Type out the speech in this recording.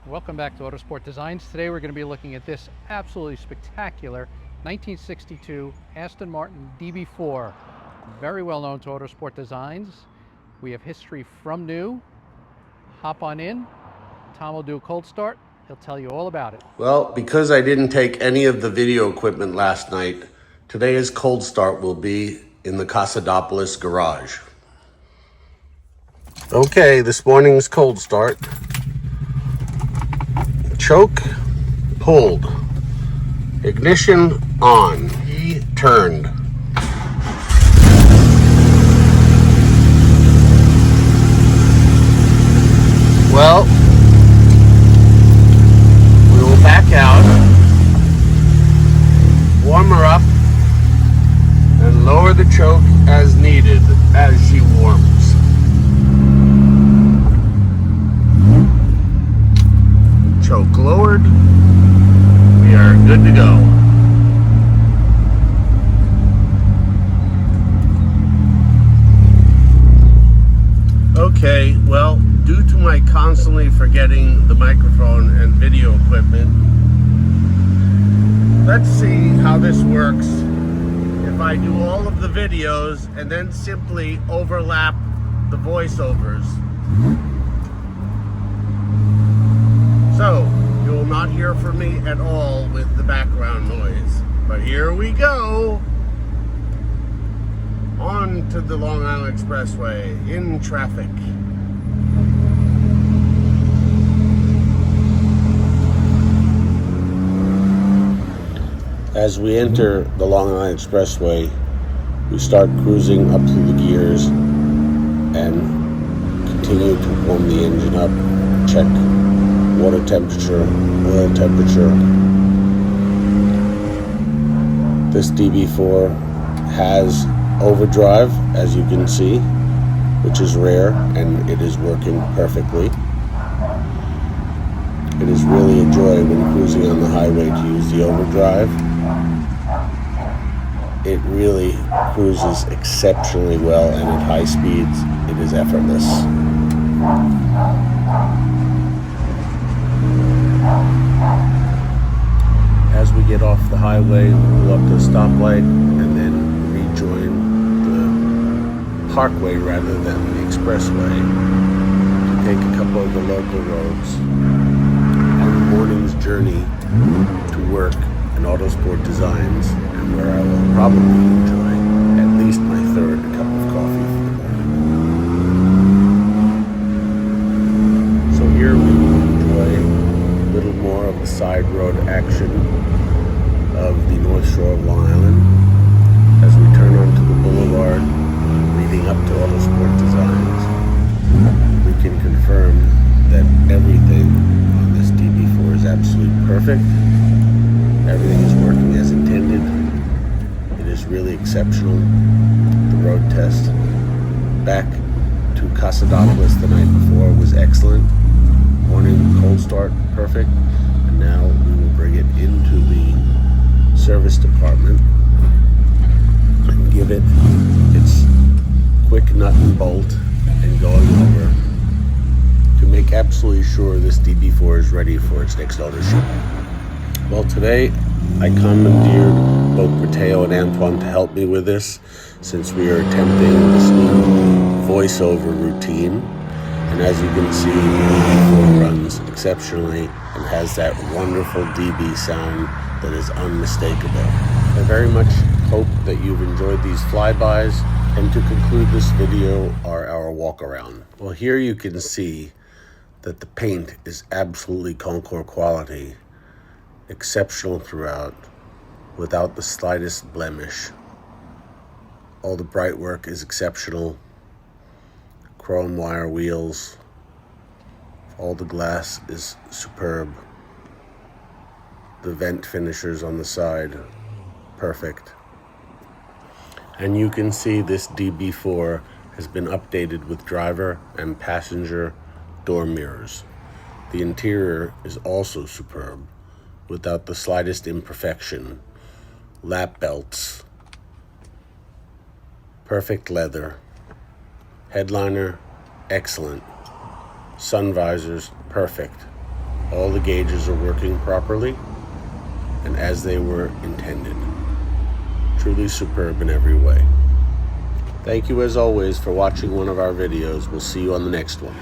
Welcome back to Autosport Designs. Today we're going to be looking at this absolutely spectacular 1962 Aston Martin DB4. Very well known to Autosport Designs. We have history from new. Hop on in. Tom will do a cold start. He'll tell you all about it. Well, because I didn't take any of the video equipment last night, today's cold start will be in the Casadopoulos garage. Okay, this morning's cold start. Choke pulled. Ignition on. Key turned. Well, we will back out, warm her up, and lower the choke as needed as she warms. Choke lowered, we are good to go. Okay, well, due to my constantly forgetting the microphone and video equipment, let's see how this works if I do all of the videos and then simply overlap the voiceovers. So, you will not hear from me at all with the background noise. But here we go! On to the Long Island Expressway in traffic. As we enter the Long Island Expressway, we start cruising up through the gears and continue to warm the engine up, check water temperature, oil temperature. This DB4 has Overdrive, as you can see, which is rare, and it is working perfectly. It is really a joy when cruising on the highway to use the Overdrive. It really cruises exceptionally well, and at high speeds, it is effortless. As we get off the highway, we'll go up to a stoplight and then rejoin the parkway rather than the expressway to take a couple of the local roads. On the morning's journey to work in Autosport Designs, and where I will probably enjoy at least my third cup of coffee for the morning. So here we will enjoy a little more of the side road action of the North Shore of Long Island as we turn onto the boulevard leading up to Autosport Designs. We can confirm that everything on this DB4 is absolutely perfect. Everything is working as intended. It is really exceptional. The road test back to Casadopoulos the night before was excellent. Morning cold start, perfect. And now we will bring it into the service department and give it its quick nut and bolt and going over to make absolutely sure this DB4 is ready for its next ownership. Well, today I commandeered both Mateo and Antoine to help me with this, since we are attempting this new voiceover routine. And as you can see, the DB4 runs exceptionally and has that wonderful DB sound that is unmistakable. I very much hope that you've enjoyed these flybys, and to conclude this video are our walk around. Well, here you can see that the paint is absolutely Concours quality, exceptional throughout, without the slightest blemish. All the bright work is exceptional. Chrome wire wheels. All the glass is superb. The vent finishers on the side, perfect. And you can see this DB4 has been updated with driver and passenger door mirrors. The interior is also superb, without the slightest imperfection. Lap belts, perfect leather, headliner, excellent, sun visors, perfect. All the gauges are working properly and as they were intended. Truly superb in every way. Thank you as always for watching one of our videos. We'll see you on the next one.